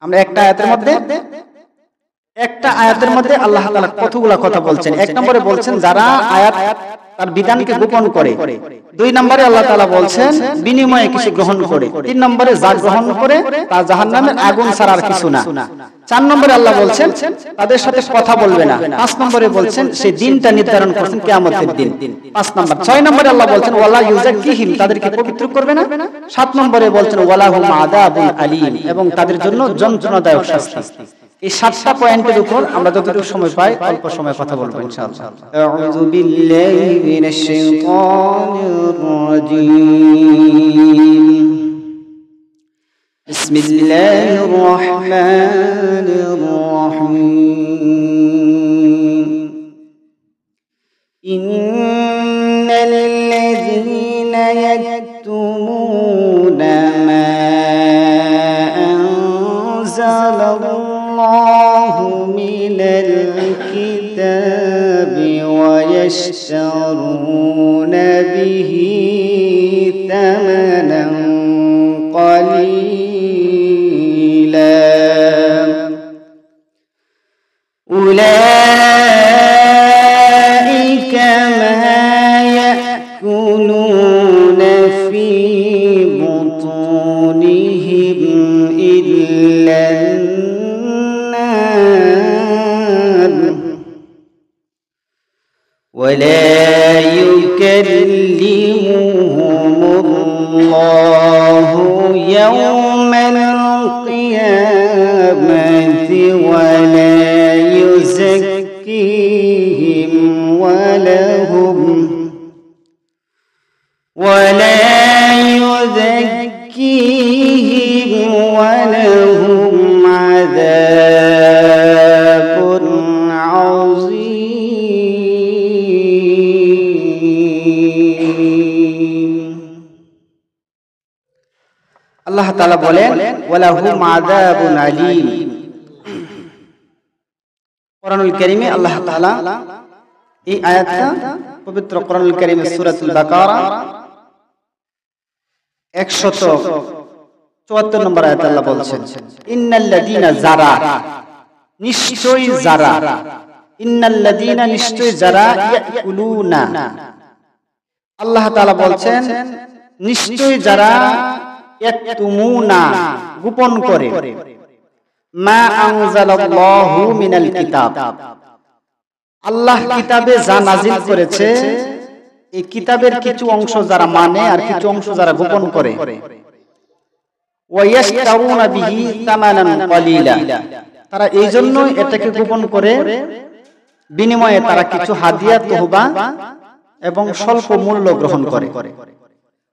আমরা একটা আয়াতের মধ্যে আল্লাহ তাআলা কতগুলা কথা বলছেন। এক নম্বরে বলছেন যারা আয়াত তার বিধানকে গোপন করে, দুই নম্বরে আল্লাহ তাআলা বলছেন বিনিময়ে কিছু গ্রহণ করে, তিন নম্বরে যা গ্রহণ করে তা জাহান্নামের আগুন ছাড়া আর কিছু না, চার নম্বরে আল্লাহ বলছেন তাদের সাথে কথা বলবে না, পাঁচ নম্বরে বলছেন সেই দিনটা নির্ধারণ করেছেন কিয়ামতের দিন, পাঁচ নম্বর। ছয় নম্বরে আল্লাহ বলছেন ওয়ালা ইউজাক্কিহিম, তাদেরকে পবিত্র করবে না, সাত নম্বরে বলছেন ওয়ালাহুম আযাবুন আলীম, এবং তাদের জন্য যন্ত্রণাদায়ক শাস্তি। এই সাতটা পয়েন্টের উপর আমরা যতটুকু সময় পাই অল্প সময় কথা বলবো ইনশাআল্লাহ। আউযু বিল্লাহি মিনাশ শাইতানির রাজীম। বিসমিল্লাহির রাহমানির রাহিম। ইন্নাল্লাযীনা ইয়াকতুমুনা মা আনজালাল্লাহু মিনাল কিতাবি ওয়া ইয়াশতারুনা বিহি তামানান قليلا أولئك ما يأكلون في بطونهم إلا النار ولا يكلمهم الله يوم القيامة ولا يزكيهم ولهم عذاب عظيم। আল্লাহ তাআলা বলেন ওয়ালাহুম আযাবুন আলীম। কোরআনুল কারীমে আল্লাহ তাআলা এই আয়াতটা পবিত্র কোরআনুল কারীমে সূরাতুল বাকারা 174 নম্বর আয়াতে আল্লাহ বলছেন ইন্নাল্লাযীনা যারা, নিশ্চয়ই যারা, ইন্নাল্লাযীনা নিশ্চয়ই যারা ইয়াকুলুনা, আল্লাহ তাআলা বলছেন নিশ্চয়ই যারা ইয়াকতুমুনা গোপন করে, মা আনজালাল্লাহু মিনাল কিতাব, আল্লাহ কিতাবে যা নাযিল করেছে এই কিতাবের কিছু অংশ যারা মানে আর কিছু অংশ যারা গোপন করে, ওয়া ইয়াশতারুনা বিহি তামানান কলিলা, তারা এই জন্যই এটাকে গোপন করে, বিনিময়ে তারা কিছু হাদিয়া তোহবা এবং স্বল্প মূল্য গ্রহণ করে।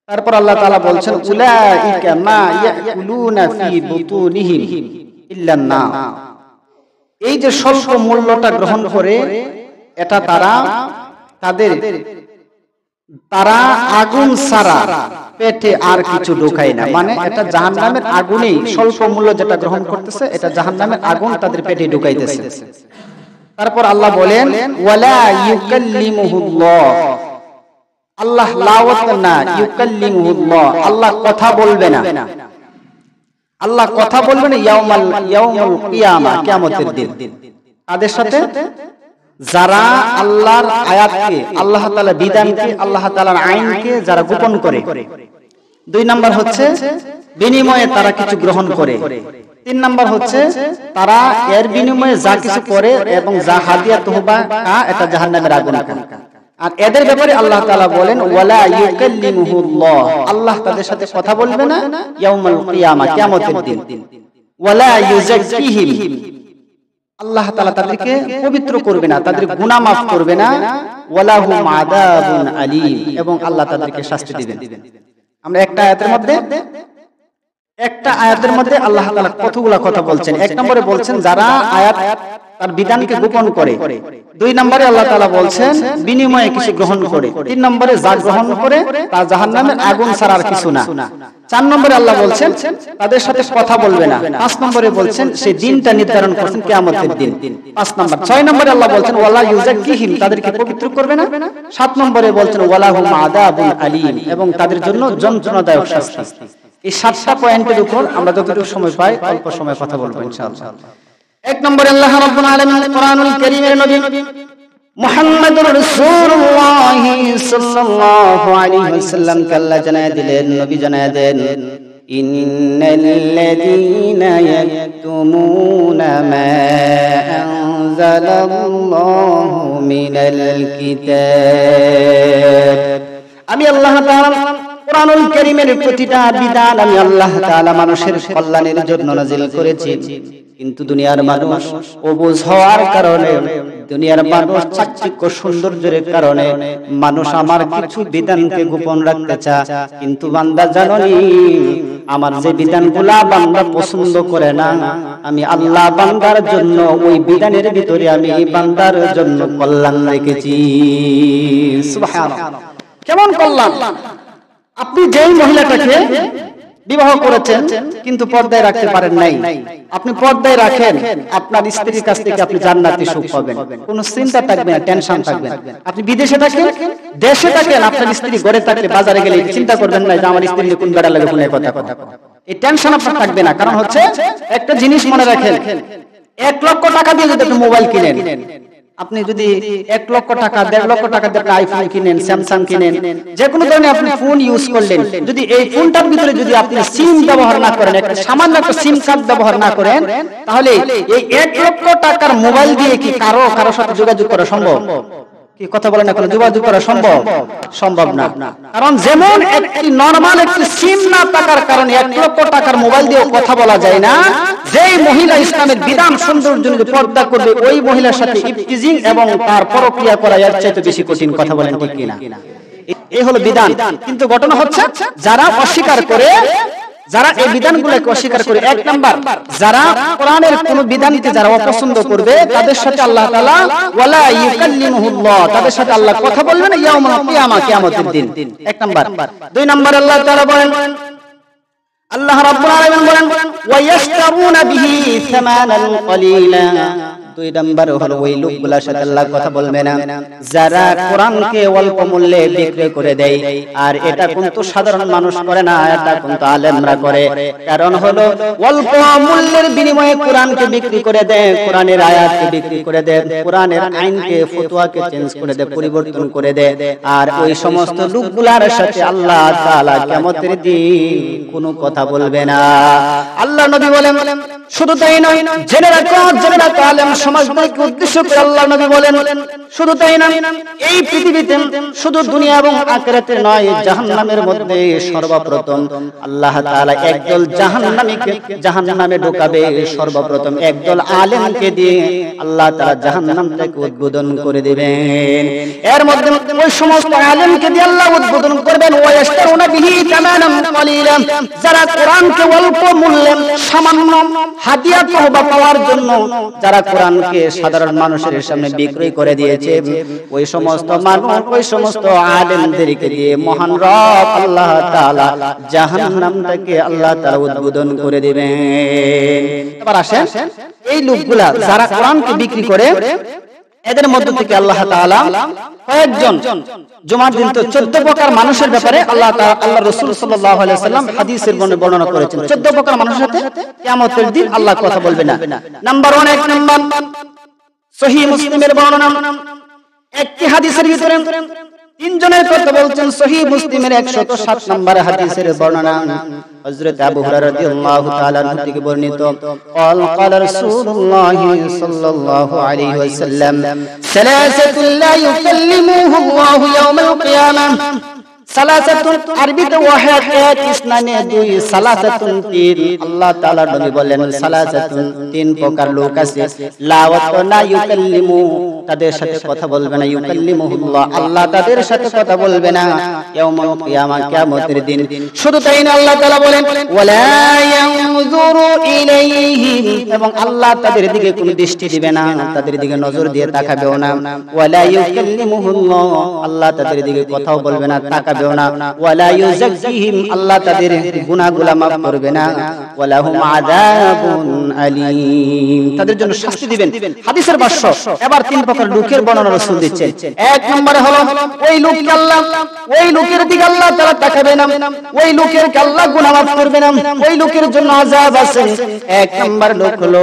তারপর আল্লাহ তাআলা বলছেন উলাইকা মা ইয়াকুলুনা ফি বুতুনিহিম ইল্লান নার, এই যে স্বল্প মূল্যটা গ্রহণ করে এটা তারা আগুন ছাড়া পেটে আর কিছু ঢোকায় না, মানে এটা জাহান্নামের আগুনেই স্বল্প মূল্য যেটা গ্রহণ করতেছে এটা জাহান্নামের আগুন তাদের পেটে ঢুকাইতেছে। তারপর আল্লাহ বলেন ওয়ালা ইউকাল্লিমুহুল্লাহ, আল্লাহ লাওয়াত না, ইউকাল্লিমুহুল্লাহ, আল্লাহ কথা বলবে না, আল্লাহ কথা বলবে না ইয়াউমুল কিয়ামা, কিয়ামতের দিন। তাদের সাথে যারা আল্লাহর আয়াতকে, আল্লাহ তাআলার বিধানকে, আল্লাহ তাআলার আইনকে যারা গোপন করে, দুই নাম্বার হচ্ছে বিনিময়ে তারা কিছু গ্রহণ করে, তিন নাম্বার হচ্ছে তারা এর বিনিময়ে যা কিছু করে এবং যা হাদিয়া তোহবা এটা জাহান্নামের আগুন। আর এদের ব্যাপারে আল্লাহ তাআলা বলেন ওয়ালা ইউকাল্লিমুহুল্লাহ, আল্লাহ তাদের সাথে কথা বলবে না ইয়াউমুল কিয়ামা, কিয়ামতের দিন, ওয়ালা ইউজাক্কিহিম, আল্লাহ তাআলা তাদেরকে পবিত্র করবে না, তাদের গুনাহ মাফ করবে না, ওয়ালাহুম আযাবুন আলীম, এবং আল্লাহ তাদেরকে শাস্তি দিবেন। আমরা একটা আয়াতের মধ্যে আল্লাহ তাআলা কতগুলা কথা বলছেন। এক নম্বরে বলছেন যারা আয়াত তার বিধানকে গোপন করে, দুই নম্বরে আল্লাহ তাআলা বলছেন বিনিময়ে কিছু গ্রহণ করে, তিন নম্বরে যা গ্রহণ করে তা জাহান্নামের আগুন ছাড়া আর কিছু না, চার নম্বরে আল্লাহ বলছেন তাদের সাথে কথা বলবে না, পাঁচ নম্বরে বলছেন সেই দিনটা নির্ধারণ করেছেন কিয়ামতের দিন, পাঁচ নম্বর। ছয় নম্বরে আল্লাহ বলছেন ওয়ালা ইউজাক্কিহিম, তাদেরকে পবিত্র করবে না, সাত নম্বরে বলছেন ওয়ালাহুম আযাবুন আলীম, এবং তাদের জন্য যন্ত্রণাদায়ক শাস্তি। এই 7টা পয়েন্টের উপর আমরা যতটুকু সময় পাই অল্প সময় কথা বলবো ইনশাআল্লাহ। এক নম্বরে আল্লাহ রাব্বুল আলামিন কোরআনুল কারীমের নবী মুহাম্মদুর রাসূলুল্লাহ সাল্লাল্লাহু আলাইহি ওয়াসাল্লাম কে আল্লাহ জানায় দিলেন, নবী জানায় দেন, ইন্নাল্লাযীনা ইয়াকতুমুনা মা আনজালাল্লাহু মিনাল কিতাব। আমি আল্লাহ তাআলা কোরআনুল কারীমের প্রতিটা বিধান আমি আল্লাহ তাআলা মানুষের কল্যাণের জন্য নাযিল করেছি, কিন্তু দুনিয়ার মানুষ অবুঝ হওয়ার কারণে, দুনিয়ার মানুষ চাকচিক্য সৌন্দর্যের কারণে মানুষ আমার কিছু বিধানকে গোপন রাখতে চায়। কিন্তু বান্দা জানোনি, আমার যে বিধানগুলা বান্দা পছন্দ করে না, আমি আল্লাহ বান্দার জন্য ওই বিধানের ভিতরে আমি এই বান্দার জন্য কল্যাণ রেখেছি। সুবহানাল্লাহ। কেমন কল্যাণ? আপনি যেই মহিলাটাকে বিবাহ করেছেন কিন্তু পর্দায় রাখতে পারেন নাই, আপনি পর্দায় রাখেন, আপনার স্ত্রীর কাছ থেকে আপনি জান্নাতি সুখ পাবেন, কোনো চিন্তা থাকবে না, টেনশন থাকবে না। আপনি বিদেশে থাকেন, দেশে থাকেন, আপনার স্ত্রী ঘরে থাকলে বাজারে গেলে চিন্তা করবেন না যে আমার স্ত্রী কোন বেড়া লাগে কোন কথা, এই টেনশন আপনার থাকবে না। কারণ হচ্ছে একটা জিনিস মনে রাখেন, 1 লক্ষ টাকা দিয়ে যদি আপনি মোবাইল কিনেন, আপনি যদি 1 লক্ষ টাকা 1.5 লক্ষ টাকা দিয়ে আইফোন কিনেন, স্যামসাং কিনেন, যে কোনো ধরনের আপনি ফোন ইউজ করলেন, যদি এই ফোনটার ভিতরে যদি আপনি সিম ব্যবহার না করেন, একটা সামান্য একটা সিম কার্ড ব্যবহার না করেন, তাহলে এই 1 লক্ষ টাকার মোবাইল দিয়ে কি কারো সাথে যোগাযোগ করা সম্ভব? কি কথা বলেন, এখন যোগাযোগ করা সম্ভব না। কারণ যেমন একটি নরমাল একটি সিম না থাকার কারণে 1 লক্ষ টাকার মোবাইল দিয়ে কথা বলা যায় না, যেই মহিলা ইসলামের বিধান সৌন্দর্য নিয়ে পর্দা করবে ওই মহিলার সাথে ইফতিজিং এবং তার পরক্রিয়া করা এর চাইতে বেশি কঠিন। কথা বলেন ঠিক কিনা? এই হলো বিধান। কিন্তু ঘটনা হচ্ছে যারা অস্বীকার করে, যারা এই বিধানগুলোকে অস্বীকার করে, 1 নাম্বার যারা কোরআনের কোন বিধানকে যারা অপছন্দ করবে তাদের সাথে আল্লাহ তাআলা ওয়ালা ইউকাল্লিমুহুল্লাহ, তাদের সাথে আল্লাহ কথা বলবেন ইয়াউমুল কিয়ামা, কিয়ামতের দিন। 1 নাম্বার। 2 নাম্বার আল্লাহ তাআলা বলেন, আল্লাহ রাব্বুল আলামিন বলেন ওয়া ইয়াশতারুনা বিহি সামানান কলিলা। 2 নাম্বার হলো ওই লোকগুলোর সাথে আল্লাহ কথা বলবে না যারা কোরআনকে অল্প মূল্যে বিক্রি করে দেয়। আর এটা কিন্তু সাধারণ মানুষ করে না, এটা কিন্তু আলেমরা করে। কারণ হলো অল্প মূল্যের বিনিময়ে কোরআনকে বিক্রি করে দেয়, কোরআনের আয়াতকে বিক্রি করে দেয়, কোরআনের আইনকে ফতোয়াকে চেঞ্জ করে দেয়, পরিবর্তন করে দেয়। আর ওই সমস্ত লোকগুলোর সাথে আল্লাহ তাআলা কিয়ামতের দিন কোনো কথা বলবে না। আল্লাহ নবী বলেন, শুধু তাই নয়, জেনে রাখো আলেম সমাজকে উদ্দেশ্য করে আল্লাহ নবী বলেন, শুধু তাই না, এই পৃথিবীতে শুধু দুনিয়া এবং আখিরাতে নয়, জাহান্নামের মধ্যে সর্বপ্রথম আল্লাহ তাআলা একদল জাহান্নামীকে জাহান্নামে ঢোকাবে। সর্বপ্রথম একদল আলেমকে দিয়ে আল্লাহ তাআলা জাহান্নাম থেকে উদ্বোধন করে দিবেন। এর মধ্যে ওই সমস্ত আলেমকে দিয়ে আল্লাহ উদ্বোধন করবেন ওয়া ইয়াশতারুনা বিহি তামানাম কলিলা, যারা কোরআনকে অল্প মূল্যে সামান্য হাদিয়া তওবা পাওয়ার জন্য যারা কোরআনকে সাধারণ মানুষের সামনে বিক্রয় করে দিয়েছে, ওই সমস্ত মানুষ, ওই সমস্ত আলেমদেরকে দিয়ে মহান রব আল্লাহ তাআলা জাহান্নাম থেকে আল্লাহ তাআলা উদ্বোধন করে দিবেন। এবার আসেন, এই লোকগুলা যারা কোরআনকে বিক্রি করে, এদের মধ্য থেকে আল্লাহ তাআলা কয়েকজন, জুমার দিন তো 14 প্রকার মানুষের ব্যাপারে আল্লাহ রাসূল সাল্লাল্লাহু আলাইহি ওয়াসাল্লাম হাদিসের বর্ণনা করেছেন। 14 প্রকার মানুষের সাথে কিয়ামতের দিন আল্লাহ কথা বলবে না। নাম্বার 1, 1 নাম্বার সহিহ মুসলিমের বর্ণনা, একটি হাদিসের ভিতরে 3 জনের কথা বলছেন। সহিহ মুসলিমের 107 নম্বর হাদিসের বর্ণনা হযরত আবু হুরায়রা রাদিয়াল্লাহু তাআলা আনহু থেকে বর্ণিত, ক্বালা রাসূলুল্লাহ সাল্লাল্লাহু আলাইহি ওয়াসাল্লাম, সালাসাতুল লা ইউকাল্লিমুহুল্লাহু ইয়াওমাল কিয়ামাহ। সালাসাতুন আরবিতে ওয়াহিদ, ইসলামে 2, সালাসাতুন 3। আল্লাহ তাআলা নবী বলেন সালাসাতুন 3 প্রকার লোক আছে, লা ওয়া ইউকাল্লিমু, তাদের সাথে কথা বলবে না, ইউকাল্লিমুহুল্লাহ, আল্লাহ তাদের সাথে কথা বলবে না ইয়াউমুল কিয়ামা, কিয়ামতের দিন। শুধু তাই না, আল্লাহ তাআলা বলেন ওয়ালা ইয়ানজুরু ইলাইহিম, এবং আল্লাহ তাদের দিকে কোনো দৃষ্টি দিবে না, তাদের দিকে নজর দিয়ে তাকাবেও না। ওয়ালা ইউকাল্লিমুহুল্লাহ, আল্লাহ তাদের দিকে কথাও বলবে না, তাকাবেও তাকাবেও না, ওয়ালা ইউযাক্কিহিম আল্লাহ তাদের গুনাহগুলো maaf করবে না, ওয়ালাহুম আযাবুন আলীম তাদের জন্য শাস্তি দিবেন। হাদিসের ভাষ্য। এবার তিন প্রকার লোকের বর্ণনা রাসূল দিচ্ছেন। এক নম্বরে হলো ওই লোককে আল্লাহ, ওই লোকের দিকে আল্লাহ তাআলা তাকাবে না, ওই লোকের আল্লাহ গুনাহ maaf করবে না, ওই লোকের জন্য আযাব আছে। এক নম্বর লোক হলো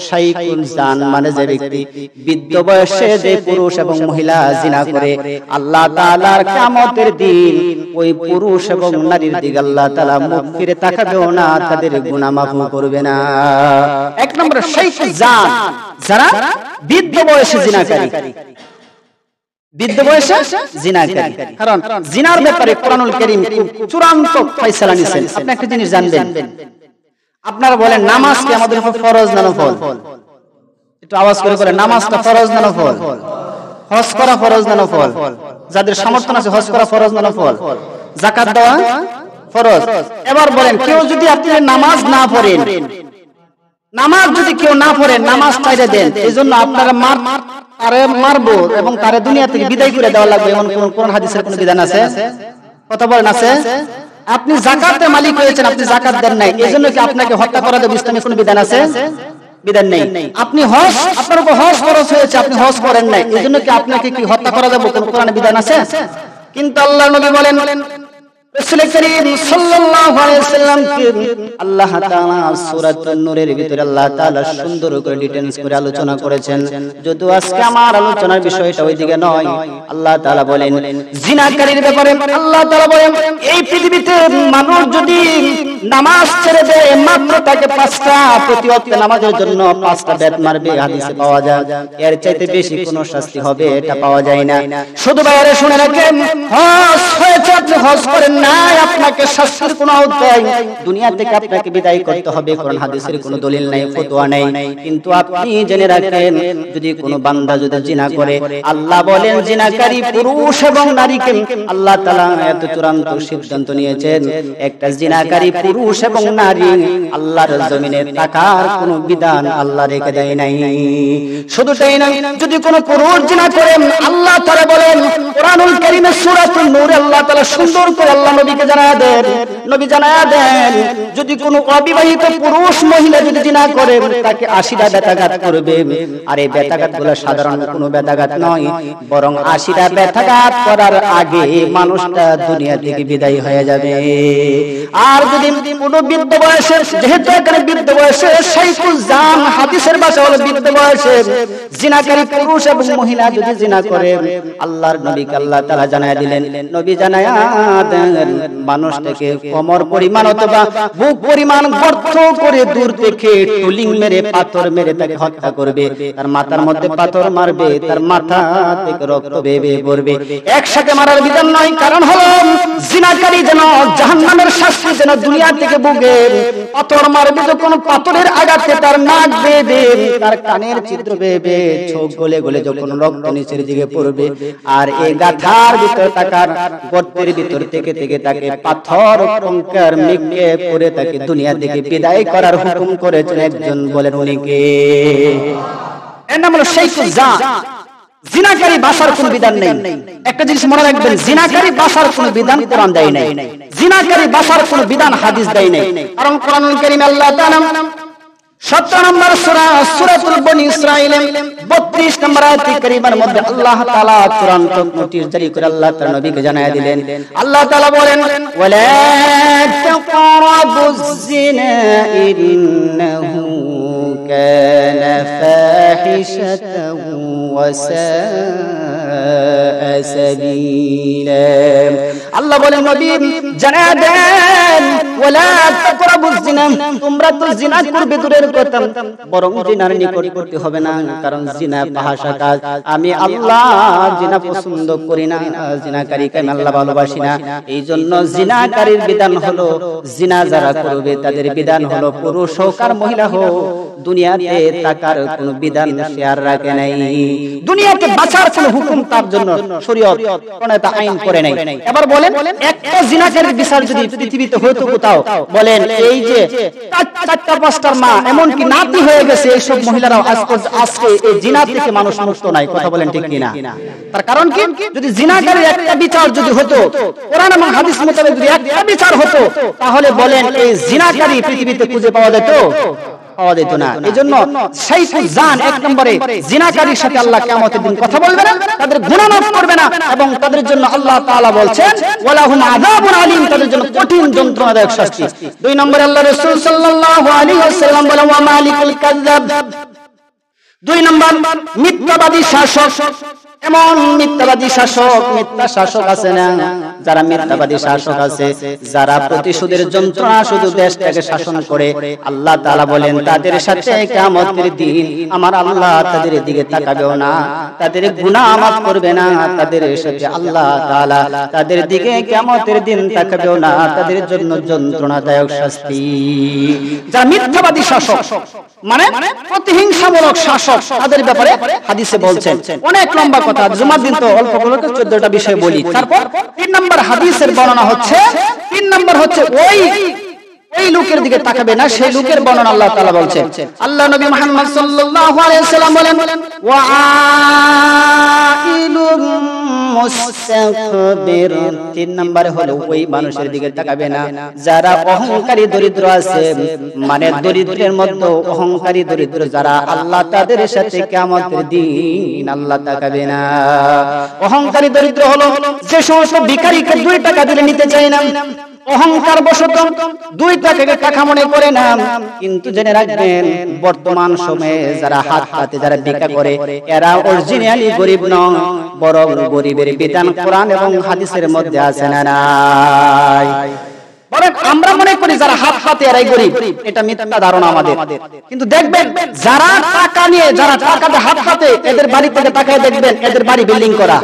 শাইখুল জান, মানে যে ব্যক্তি বৃদ্ধ বয়সে যে পুরুষ এবং মহিলা জিনা করে, আল্লাহ তাআলার কিয়ামতের দিন ওই পুরুষ এবং নারীর দিকে আল্লাহ তাআলা মুখ ফিরে তাকাবেও না, তাদের গুনাহ maaf করবে না। এক নম্বর শাইখুল জান, যারা বৃদ্ধ বয়সে জিনাকারী, বৃদ্ধ বয়সে জিনাকারী। কারণ জিনার ব্যাপারে কোরআনুল কারীম চূড়ান্ত ফয়সালা নিয়েছেন। আপনি একটা জিনিস জানবেন, আপনারা বলেন নামাজ কি আমাদের উপর ফরজ না নফল? একটু আওয়াজ করে বলেন, নামাজটা ফরজ না নফল? হজ করা ফরজ না নফল? যাদের সামর্থ্য আছে হজ করা ফরজ না নফল? যাকাত দেওয়া ফরজ। এবার বলেন, কেউ যদি আপনি নামাজ না পড়েন, নামাজ যদি কেউ না পড়েন, নামাজ ছাইড়া দেন, এইজন্য আপনারা তারে মারবো এবং তারে দুনিয়া থেকে বিদায় করে দেওয়া লাগবে, এমন কোন হাদিসের কোন বিধান আছে? কথা বলেন, আছে? আপনি যাকাতের মালিক হয়েছেন, আপনি যাকাত দেন নাই, এইজন্য কি আপনাকে হত্যা করা যাবে? ইসলামে কোন বিধান আছে? বিধান নেই। আপনি হজ, আপনার উপর হজ ফরজ হয়েছে, আপনি হজ করেন নাই, এইজন্য কি আপনাকে কি হত্যা করা যাবে? কোন কোরআনে বিধান আছে? কিন্তু আল্লাহর নবী বলেন, রাসূল করিম সাল্লাল্লাহু আলাইহি ওয়াসাল্লাম কে আল্লাহ তাআলা সূরাতুন নূরের ভিতরে আল্লাহ তাআলা সুন্দর করে ডিটেইলস করে আলোচনা করেছেন। যদিও আজকে আমার আলোচনার বিষয়টা ওইদিকে নয়। আল্লাহ তাআলা বলেন জিনাকারীর ব্যাপারে, আল্লাহ তাআলা বলেন এই পৃথিবীতে মানুষ যদি নামাজ ছেড়ে দেয়, মাত্র তাকে 5টা প্রতি ওয়াক্ত নামাজের জন্য 5টা বেত মারবে, হাদিসে পাওয়া যায়। এর চাইতে বেশি কোনো শাস্তি হবে এটা পাওয়া যায় না। শুধু বাইরে শুনে রাখেন, হজ হয়েছে, আপনি হজ করেন নাই, আপনাকে শাস্তির কোনো আওতায় দুনিয়া থেকে আপনাকে বিদায় করতে হবে। কোরআন হাদিসের কোনো দলিল নাই, ফতোয়া নাই। কিন্তু আপনি জেনে রাখেন, যদি কোনো বান্দা যদি জিনা করে, আল্লাহ বলেন জিনাকারী পুরুষ এবং নারীকে আল্লাহ তাআলা এত চূড়ান্ত সিদ্ধান্ত নিয়েছেন, একটা জিনাকারী পুরুষ এবং নারী আল্লাহর জমিনে থাকার কোনো বিধান আল্লাহ রেখে দেয় নাই। শুধু তাই নয়, যদি কোনো পুরুষ জিনা করে, আল্লাহ তাআলা বলেন কোরআনুল কারীমের সূরাতুন নূরে আল্লাহ তাআলা সুন্দর করে আল্লাহ নবীকে জানায়া দেন, নবী জানায়া দেন, যদি কোনো অবিবাহিত পুরুষ মহিলা যদি জিনা করে, তাকে 80টা বেত্রাঘাত করবে। আর এই বেত্রাঘাতগুলো সাধারণ কোনো বেত্রাঘাত নয়, বরং 80টা বেত্রাঘাত করার আগে মানুষটা দুনিয়া থেকে বিদায় হয়ে যাবে। আর যদি কোনো বৃদ্ধ বয়সে, যেহেতু এখানে বৃদ্ধ বয়সে শাইখুল জান, হাদিসের ভাষা হলো বৃদ্ধ বয়সে জিনাকারী পুরুষ এবং মহিলা যদি জিনা করে, আল্লাহর নবীকে আল্লাহ তাআলা জানায়া দিলেন, নবী জানায়া দেন মানুষটাকে কোমর পরিমাণ অথবা বুক পরিমাণ গর্ত করে দূর থেকে টুলিং মেরে, পাথর মেরে তাকে হত্যা করবে। তার মাথার মধ্যে পাথর মারবে, তার মাথা থেকে রক্ত বেয়ে পড়বে। একসাথে মারার বিধান নয়, কারণ হলো জিনাকারী যেন জাহান্নামের শাস্তি যেন দুনিয়া থেকে ভোগে। পাথর মারবে যখন, পাথরের আঘাতে তার নাক বেয়ে, তার কানের ছিদ্র বেয়ে, চোখ গলে গলে যখন রক্ত নিচের দিকে পড়বে, আর এই গাথার ভিতর থাকার গর্তের ভিতর থেকে তাকে পাথর কঙ্কর মিকে পড়ে তাকে দুনিয়া থেকে বিদায় করার হুকুম করেছেন একজন। বলেন উনি কে? এর নাম হলো শাইখুল জান। জিনাকারী বাসার কোনো বিধান নেই। একটা জিনিস মনে রাখবেন, জিনাকারী বাসার কোনো বিধান কোরআন দেয় নাই, জিনাকারী বাসার কোনো বিধান হাদিস দেয় নাই। কারণ কোরআনুল কারীমে আল্লাহ তাআলা 17 নম্বর সূরা সূরাতুল বনী ইসরাঈল 32 নম্বর আয়াত কারীমার মধ্যে আল্লাহ তাআলা চূড়ান্ত নোটিশ জারি করে আল্লাহ তার নবীকে জানায়া দিলেন। আল্লাহ তাআলা বলেন ওয়ালা তাকরাবুজ জিনা ইন্নাহু কানা ফাহিশাতাও ওয়া সাআ সাবিলা। আল্লাহ বলেন নবী জানায়া দেন ওয়ালা তাকরাবুজ জিনা, তোমরা তো জিনা করবে দূরের কথা, বরং জিনার নিকট করতে হবে না, কারণ জিনা ফাহাশা কাজ। আমি আল্লাহ জিনা পছন্দ করি না, জিনাকারীকে আমি আল্লাহ ভালোবাসি না। এই জন্য জিনাকারীর বিধান হলো, জিনা যারা করবে তাদের বিধান হলো পুরুষ হোক আর মহিলা হোক দুনিয়াতে থাকার কোনো বিধান বিধান সে আর রাখে নাই। দুনিয়াকে বাঁচার কোনো হুকুম তার জন্য শরীয়ত প্রণেতা আইন করে নাই। এবার বলেন, একটা জিনাকারীর বিচার যদি পৃথিবীতে হতো কোথাও, বলেন এই যে চারটা পাঁচটার মা এমনকি নাতি হয়ে গেছে, এইসব মহিলারাও আজকে এই জিনা থেকে মানুষ মুক্ত নাই। কথা বলেন ঠিক কিনা? তার কারণ কি? যদি জিনাকারীর একটা বিচার যদি হতো, কোরআন এবং হাদিস মোতাবেক যদি একটা বিচার হতো, তাহলে বলেন এই জিনাকারী পৃথিবীতে খুঁজে পাওয়া যেত? পাওয়া যেত না। এজন্য শাইখুল জান এক নম্বরে জিনাকারীর সাথে আল্লাহ কিয়ামতের দিন কথা বলবে না, তাদের গুনাহ মাফ করবে না, এবং তাদের জন্য আল্লাহ তাআলা বলছেন ওয়ালাহুম আযাবুন আলীম, তাদের জন্য কঠিন যন্ত্রণাদায়ক শাস্তি। দুই নম্বরে আল্লাহ রাসূল সাল্লাল্লাহু আলাইহি ওয়াসাল্লাম বলেন ওয়া মালিকুল কাযযাব, দুই নম্বর মিথ্যাবাদী শাসক। এমন মিথ্যাবাদী শাসক, মিথ্যা শাসক আছে না, যারা মিথ্যাবাদী শাসক আছে, যারা প্রতিশোধের যন্ত্রণা শুধু দেশটাকে শাসন করে, আল্লাহ তাআলা বলেন তাদের সাথে কিয়ামতের দিন আমার আল্লাহ তাদের দিকে তাকাবেও না, তাদের গুনাহ মাফ করবে না, তাদের সাথে আল্লাহ তাআলা তাদের দিকে কিয়ামতের দিন তাকাবেও না, তাদের জন্য যন্ত্রণাদায়ক শাস্তি। যারা মিথ্যাবাদী শাসক মানে প্রতিহিংসামূলক শাসক, তাদের ব্যাপারে হাদিসে বলছেন অনেক লম্বা কথা, জুমার দিন তো অল্প করে 14টা বিষয় বলি। তারপর 3 নম্বর হাদিসের বর্ণনা হচ্ছে, 3 নম্বর হচ্ছে ওই লোকের দিকে তাকাবে না, সেই লোকের বর্ণনা আল্লাহ তাআলা বলছেন। আল্লাহ নবী মুহাম্মদ সাল্লাল্লাহু আলাইহি ওয়াসাল্লাম বলেন ওয়া আইলুম মুস্তাকবির, 3 নম্বরে হলো ওই মানুষের দিকে তাকাবে না যারা অহংকারী দরিদ্র আছে, মানে দরিদ্রের মধ্যে অহংকারী দরিদ্র যারা, আল্লাহ তাদের সাথে কিয়ামতের দিন আল্লাহ তাকাবে না। অহংকারী দরিদ্র হলো যে সমস্ত ভিখারিকে 2 টাকা দিলে নিতে চায় না, অহংকার বশত 2 টাকাকে টাকা মনে করে না। কিন্তু জেনে রাখবেন বর্তমান সময়ে যারা হাত হাতে যারা ভিক্ষা করে, এরা অরিজিনালি গরিব নয়, বরং গরিবের বিধান কোরআন এবং হাদিসের মধ্যে আছে না নাই? বরং আমরা মনে করি যারা হাত হাতে এরাই গরিব, এটা মিথ্যা ধারণা আমাদের। কিন্তু দেখবেন যারা টাকা নিয়ে, যারা টাকাতে হাত হাতে, এদের বাড়ি থেকে তাকায় দেখবেন এদের বাড়ি বিল্ডিং করা,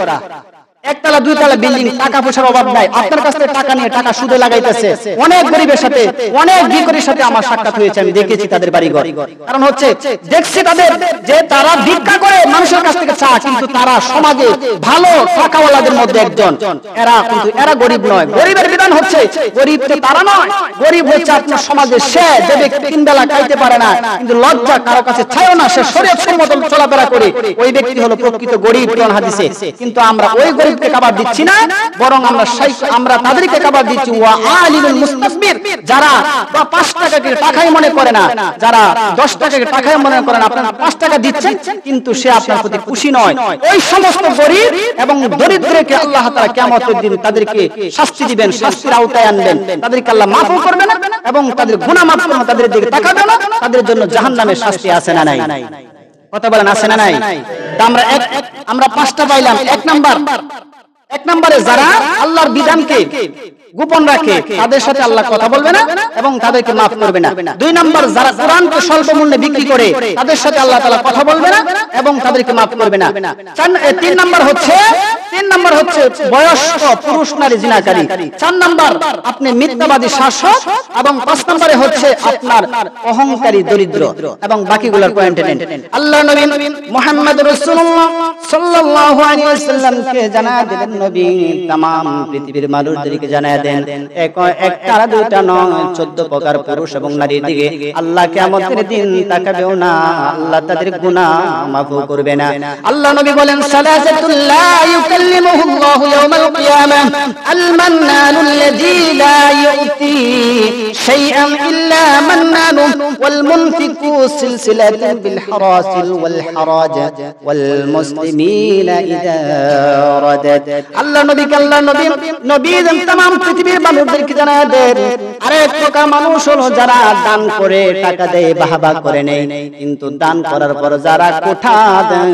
একতলা 2 তলা বিল্ডিং, টাকা পয়সার অভাব নাই। আপনার কাছ থেকে টাকা নিয়ে টাকা সুদে লাগাইতেছে। অনেক গরিবের সাথে, অনেক ভিখারির সাথে আমার সাক্ষাৎ হয়েছে, আমি দেখেছি তাদের বাড়ি ঘর। কারণ হচ্ছে দেখছি তাদের যে তারা ভিক্ষা করে মানুষের কাছ থেকে চা, কিন্তু তারা সমাজে ভালো টাকাওয়ালাদের মধ্যে একজন। এরা গরিব নয়। গরিবের বিধান হচ্ছে গরিব তো তারা নয়, গরিব হচ্ছে আপনার সমাজে সে যে ব্যক্তি 3 বেলা খাইতে পারে না, কিন্তু লজ্জা কারো কাছে চায়ও না, সে শরীয়ত সম্মত চলাফেরা করে, ওই ব্যক্তি হলো প্রকৃত গরিব কোরআন হাদিসে। কিন্তু আমরা ওই গরিবকে খাবার দিচ্ছি না, বরং আমরা তাদেরকে খাবার দিচ্ছি ওয়া আলিমুল মুস্তাকবির, যারা 5 টাকাকে টাকাই মনে করে না, যারা 10 টাকাকে টাকাই মনে করে না, আপনারা 5 টাকা দিচ্ছেন কিন্তু সে আপনার প্রতি খুশি নয়। ওই সমস্ত গরিব এবং দরিদ্রকে আল্লাহ তাআলা কিয়ামতের দিন তাদেরকে শাস্তি দিবেন, শাস্তির আওতায় আনবেন, তাদেরকে আল্লাহ মাফ করবে না এবং তাদের গুনাহ মাফ করবে না, তাদের দিকে তাকাবে না, তাদের জন্য জাহান্নামের শাস্তি আছে না নাই? কথা বলেন আছে না নাই? আমরা 5টা পাইলাম। এক নম্বরে যারা আল্লাহর বিধানকে গোপন রাখে, তাদের সাথে আল্লাহ কথা বলবে না এবং তাদেরকে মাফ করবে না। 2 নম্বর যারা কোরআনকে স্বল্প মূল্যে বিক্রি করে, তাদের সাথে আল্লাহ তাআলা কথা বলবে না এবং তাদেরকে মাফ করবে না। 3 নম্বর হচ্ছে বয়স্ক পুরুষ নারী জিনাকারী। 4 নম্বর আপনি মিথ্যাবাদী শাসক, এবং 5 নম্বরে হচ্ছে আপনার অহংকারী দরিদ্র, এবং বাকিগুলোর পয়েন্ট নেন। আল্লাহ নবী মুহাম্মদ রাসূলুল্লাহ সাল্লাল্লাহু আলাইহি ওয়াসাল্লামকে জানায়া দিলেন, নবী तमाम পৃথিবীর মানুষদেরকে জানায়া দেন, একটা না দুইটা নয়, 14 প্রকার পুরুষ এবং নারীর দিকে আল্লাহ কিয়ামতের দিন তাকাবেও না, আল্লাহ তাদের গুনাহ মাফ করবে না। আল্লাহ নবী বলেন সালাসাতুল লা ইউকাল্লিমুহুল্লাহু ইয়াওমাল কিয়ামাহ, আল মান্নানুল্লাযী লা ইউতি শাইআন ইল্লা মান্নানু, ওয়াল মুনফিকু সিলসিলাতুন বিল হারাসিল ওয়াল হারাজ ওয়াল মুসলিমিনা ইযা রাদাত। আল্লাহ নবী तमाम পৃথিবীর মানুষদেরকে জানায় দেন, আরেক প্রকার মানুষ হলো যারা দান করে টাকা দেয়, বাহবা করে নেই, কিন্তু দান করার পর যারা কোঠা দেয়,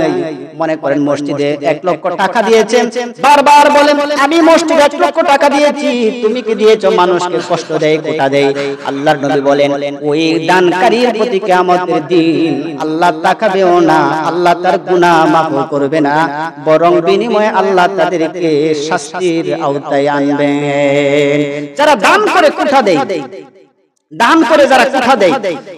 মনে করেন মসজিদে 1 লক্ষ টাকা দিয়েছেন, বারবার বলেন আমি মসজিদে 1 লক্ষ টাকা দিয়েছি, তুমি কি দিয়েছো, মানুষকে কষ্ট দেয়, কোঠা দেয়। আল্লাহর নবী বলেন ওই দানকারীর প্রতি কিয়ামতের দিন আল্লাহ তাকাবেও না, আল্লাহ তার গুনাহ মাফ করবে না, বরং বিনিময়ে আল্লাহ তাদেরকে শাস্তির আওতায় আনবেন। যারা দান করে কোঠা দেয়, দান করে যারা কুঠা দেয়,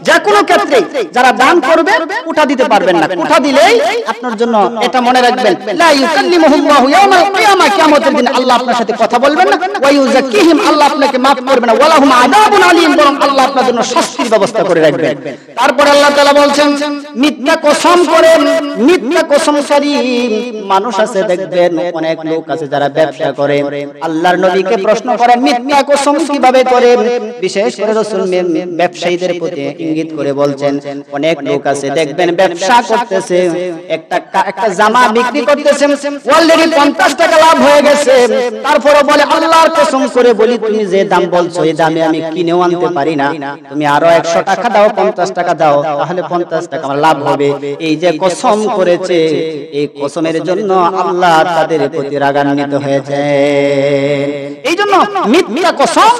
যে কোনো ক্ষেত্রে যারা দান করবে কুঠা দিতে পারবেন না। কুঠা দিলেই আপনার জন্য এটা মনে রাখবেন, লা ইউকাল্লিমুহুল্লাহু ইয়াওমাল কিয়ামা, কিয়ামতের দিন আল্লাহ আপনার সাথে কথা বলবেন না, ওয়া ইউযাক্কিহিম, আল্লাহ আপনাকে maaf করবে না, ওয়া লাহুম আযাবুন আলীম, বরং আল্লাহ আপনার জন্য শাস্তির ব্যবস্থা করে রাখবেন। তারপর আল্লাহ তাআলা বলছেন, মিথ্যা কসম করে, মিথ্যা কসমকারী মানুষ আছে দেখবেন, অনেক লোক আছে যারা ব্যবসা করে, আল্লাহর নবীকে প্রশ্ন করেন মিথ্যা কসম কিভাবে করে। বিশেষ করে রাসূল ব্যবসায়ীদের প্রতি ইঙ্গিত করে বলছেন, অনেক লোক আছে দেখবেন ব্যবসা করতেছে, একটা জামা বিক্রি করতেছে, অলরেডি 50 টাকা লাভ হয়ে গেছে, তারপরে বলে আল্লাহর কসম করে বলি তুমি যে দাম বলছো এই দামে আমি কিনেও আনতে পারি না, তুমি আরো 100 টাকা দাও, 50 টাকা দাও, তাহলে 50 টাকা আমার লাভ হবে। এই যে কসম করেছে, এই কসমের জন্য আল্লাহ তাদের প্রতি রাগান্বিত হয়েছে। এই জন্য মিথ্যা কসম,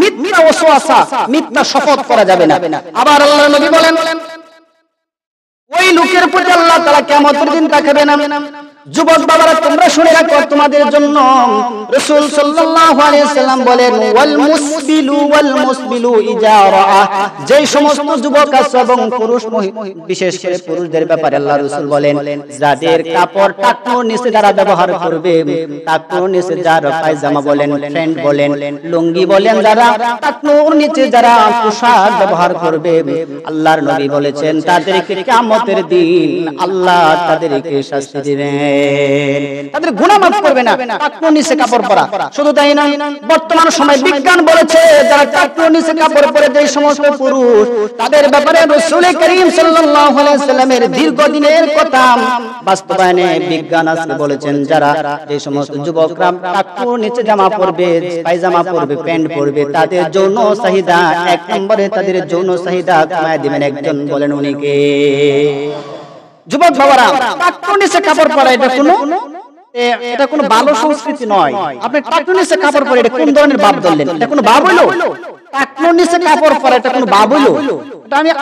মিথ্যা ওয়াসওয়াসা, মিথ্যা শপথ করা যাবে না। আবার আল্লাহর নবী বলেন, ওই লোকের প্রতি আল্লাহ তাআলা কিয়ামতের দিন তাকাবে না। যুবক বাবারা তোমরা শুনে রাখো, তোমাদের জন্য রাসূল সাল্লাল্লাহু আলাইহি সাল্লাম বলেন, ওয়াল মুসবিলু ইজা রাআ, যেই সমস্ত যুবক আছে এবং পুরুষ, বিশেষ করে পুরুষদের ব্যাপারে আল্লাহ রাসূল বলেন, যাদের কাপড় টাকনুর নিচে যারা ব্যবহার করবে, টাকনুর নিচে যারা পায়জামা বলেন, প্যান্ট বলেন, লুঙ্গি বলেন, যারা টাকনুর নিচে যারা পোশাক ব্যবহার করবে, আল্লাহর নবী বলেছেন তাদেরকে কিয়ামতের দিন আল্লাহ তাদেরকে শাস্তি দিবেন, তাদের গুনাহ মাফ করবে না। টাকনুর নিচে কাপড় পরা, শুধু তাই নয়, বর্তমান সময় বিজ্ঞান বলেছে যারা টাকনুর নিচে কাপড় পরে যে সমস্ত পুরুষ, তাদের ব্যাপারে রাসূল করিম সাল্লাল্লাহু আলাইহি সাল্লামের দীর্ঘদিনের কথা বাস্তবায়নে বিজ্ঞান আজকে বলেছেন, যারা যে সমস্ত যুবকরা টাকনুর নিচে জামা পরবে, পায়জামা পরবে, প্যান্ট পরবে, তাদের যৌন চাহিদা এক নম্বরে, তাদের যৌন চাহিদা কমায় দিবেন। একজন বলেন উনি কে? যুবক বাবারা, টাকনুর নিচে কাপড় পরা এটা কোনো ভালো সংস্কৃতি নয়। আপনি টাকনুর নিচে কাপড় পরে এটা কোন ধরনের বাপ ধরলেন? এটা কোনো বাপ হইলো? টাকনুর নিচে কাপড় পরা এটা কোনো বাপ হইলো?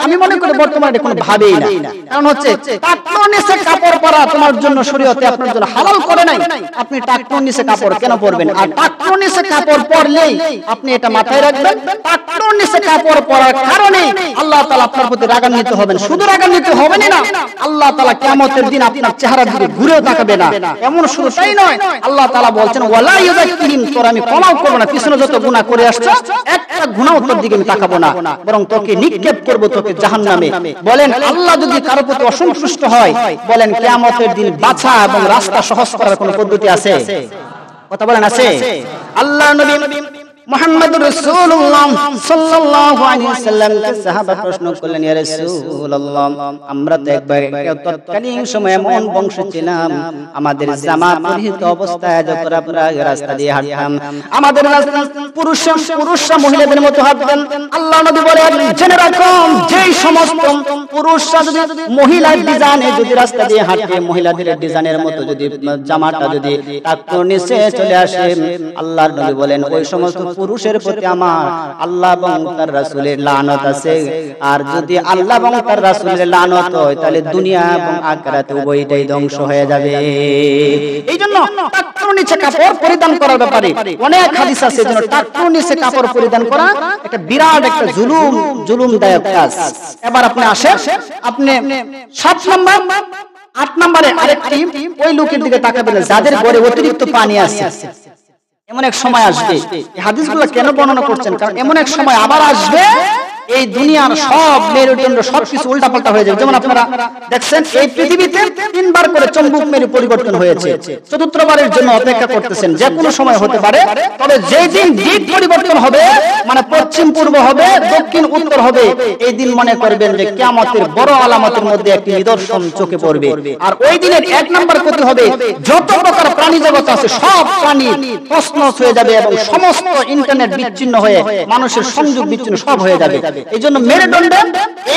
আমি মনে করি বর্তমানে এটা কোনো ভাবেই না। কারণ হচ্ছে টাকনুর নিচে কাপড় পরা তোমার জন্য শরীয়তে আপনার জন্য হালাল করে নাই। আপনি টাকনুর নিচে কাপড় কেন পরবেন? আর টাকনুর নিচে কাপড় পরলেই আপনি এটা মাথায় রাখবেন, টাকনুর নিচে কাপড় পরার কারণে আল্লাহ তাআলা আপনার প্রতি রাগান্বিত হবেন। শুধু রাগান্বিত হবেন না, আল্লাহ তাআলা কিয়ামতের দিন আপনার চেহারার দিকে ঘুরেও তাকাবে না। এমন শুধু তাই নয়, আল্লাহ তাআলা বলছেন, ওয়ালা ইউযাক্কিহিম, তোর আমি ক্ষমাও করব না। পিছনে যত গুনাহ করে আসছো, একটা গুনাহও তোর দিকে আমি তাকাবো না, বরং তোকে নিক্ষেপ করব তোকে জাহান্নামে। বলেন আল্লাহ যদি কারো প্রতি অসন্তুষ্ট হয়, বলেন কিয়ামতের দিন বাছা এবং রাস্তা সহজ করার কোনো পদ্ধতি আছে? কথা বলেন আছে? আল্লাহ নবী মুহাম্মদুর রাসূলুল্লাহ সাল্লাল্লাহু আলাইহি ওয়াসাল্লামকে সাহাবা প্রশ্ন করলেন, ইয়া রাসূলুল্লাহ, আমরা তো একবার তৎকালীন সময়ে এমন বংশ ছিলাম, আমাদের জামা পরিহিত অবস্থায় যখন আমরা রাস্তা দিয়ে হাঁটতাম, আমাদের পুরুষরা মহিলাদের মতো হাঁটতেন। আল্লাহ নবী বলেন, জেনে রাখো, যেই সমস্ত পুরুষরা যদি মহিলার ডিজাইনে যদি রাস্তা দিয়ে হাঁটে, মহিলাদের ডিজাইনের মতো যদি জামাটা যদি টাকনুর নিচে চলে আসে, আল্লাহর নবী বলেন ওই সমস্ত পুরুষের প্রতি আমার আল্লাহ এবং তার রাসূলের লানত আছে। আর যদি আল্লাহ এবং তার রাসূলের লানত হয়, তাহলে দুনিয়া এবং আখিরাতে উভয়টাই ধ্বংস হয়ে যাবে। এইজন্য টাকনুর নিচে কাপড় পরিধান করার ব্যাপারে অনেক হাদিস আছে। যেন টাকনুর নিচে কাপড় পরিধান করা একটা বিরাট একটা জুলুমদায়ক কাজ। এবার আপনি আসেন, আপনি 7 নম্বর 8 নম্বরে আরেকটি ওই লোকের দিকে তাকাবেন যাদের ঘরে অতিরিক্ত পানি আছে। এমন এক সময় আসবে, এই হাদিসগুলো কেন বর্ণনা করছেন? কারণ এমন এক সময় আবার আসবে, এই দুনিয়ার সব মেরুদণ্ড সবকিছু উল্টাপাল্টা হয়ে যাবে। যেমন আপনারা দেখছেন এই পৃথিবীতে 3 বার করে চৌম্বক মেরু পরিবর্তন হয়েছে, 4র্থবারের জন্য অপেক্ষা করতেছেন। যে কোনো সময় হতে পারে, তবে যেই দিন দিক পরিবর্তন হবে, মানে পশ্চিম পূর্ব হবে, দক্ষিণ উত্তর হবে, এই দিন মনে করবেন যে কিয়ামতের বড় আলামতের মধ্যে একটি নিদর্শন চোখে পড়বে। আর ওই দিনের 1 নম্বর ক্ষতি হবে, যত প্রকার প্রাণী জগৎ আছে সব প্রাণী তছনছ হয়ে যাবে এবং সমস্ত ইন্টারনেট বিচ্ছিন্ন হয়ে মানুষের সংযোগ বিচ্ছিন্ন সব হয়ে যাবে। এই জন্য মেরুদণ্ডে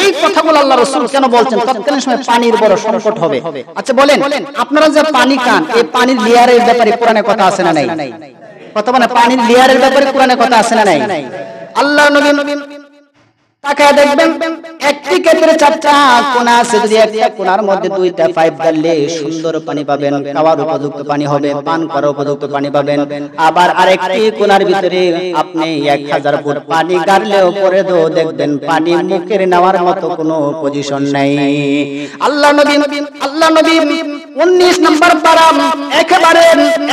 এই কথাগুলো আল্লাহ রাসূল কেন বলছেন? তৎকালীন সময় পানির বড় সংকট হবে। আচ্ছা বলেন, আপনারা যে পানি খান, এই পানির লেয়ারের ব্যাপারে কোরআনে কথা আছে না নাই? কথা মানে পানির লেয়ারের ব্যাপারে কোরআনে কথা আছে না নাই? আল্লাহর নবী তাকায় দেখবেন একটি ক্ষেত্রে চারটা কোণা আছে, যদি একটা কোণার মধ্যে দুইটা পাইপ গাড়লে সুন্দর পানি পাবেন, খাওয়ার উপযুক্ত পানি হবে, পান করার উপযুক্ত পানি পাবেন। আবার আরেকটি কোণার ভিতরে আপনি 1000 ফুট পানি গাড়লেও পরে তো দেখবেন পানি মুখের নেওয়ার মতো কোনো পজিশন নাই। আল্লাহ নবী 19 নম্বর পারা একেবারে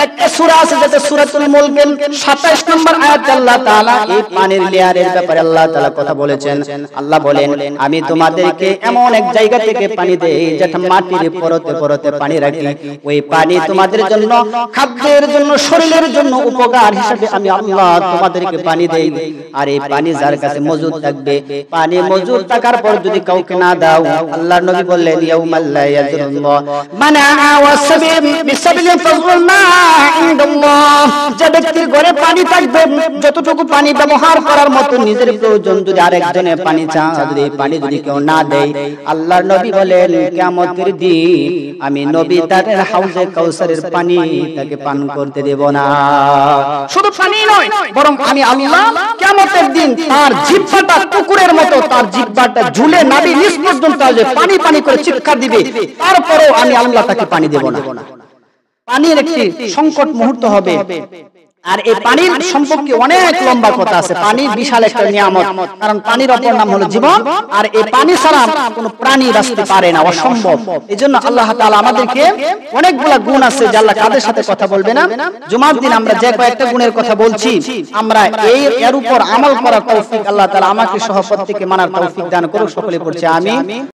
একটা সূরা আছে যেটা সূরাতুল মুলকের 27 নম্বর আয়াতে আল্লাহ তাআলা এই পানির লেয়ারের ব্যাপারে আল্লাহ তাআলা কথা বলেছেন। আল্লাহ বলেন, আমি তোমাদেরকে এমন এক জায়গা থেকে পানি দেই যেটা মাটির পরতে পরতে পানি রাখি, ওই পানি তোমাদের জন্য, খাদ্যের জন্য, শরীরের জন্য উপকার হিসেবে আমি আল্লাহ তোমাদেরকে পানি দেই। আর এই পানি যার কাছে মজুদ থাকবে, পানি মজুদ থাকার পর যদি কাউকে না দাও, আল্লাহর নবী বললেন, ইয়াউমাল লা ইয়াজুল্লাহ মানা ওয়াসাবিল বিসাবিল ফাযুলনা ইনদাল্লাহ, যে ব্যক্তির ঘরে পানি থাকবে, যতটুকু পানি ব্যবহার করার মতো নিজের প্রয়োজন, যদি আরেকজনে পানি চায়, যদি পানি যদি কেউ না দেয়, আল্লাহর নবী বলেন কিয়ামতের দিন আমি নবী তার হাউজে কাউসারের পানি তাকে পান করতে দেব না। শুধু পানি নয়, বরং আমি আল্লাহ কিয়ামতের দিন তার জিহ্বাটা কুকুরের মতো, তার জিহ্বাটা ঝুলে নাভি নিচ পর্যন্ত যে পানি পানি করে চিৎকার দিবে, তারপরেও আমি আল্লাহ তাকে পানি দেব না। পানির একটি সংকট মুহূর্ত হবে। আর এই পানির সম্পর্কে অনেক লম্বা কথা আছে। পানি বিশাল একটা নিয়ামত, কারণ পানির অপর নাম হলো জীবন, আর এই পানি ছাড়া কোনো প্রাণী বাঁচতে পারে না, অসম্ভব। এজন্য আল্লাহ তাআলা আমাদেরকে অনেকগুলা গুণ আছে যে আল্লাহ কাদের সাথে কথা বলবে না। জুমার দিন আমরা যে কয়েকটা গুণের কথা বলছি, আমরা এর উপর আমল করার তৌফিক আল্লাহ তাআলা আমাকে সহ প্রত্যেককে মানার তৌফিক দান করুক। সকলে পড়ছে আমিন।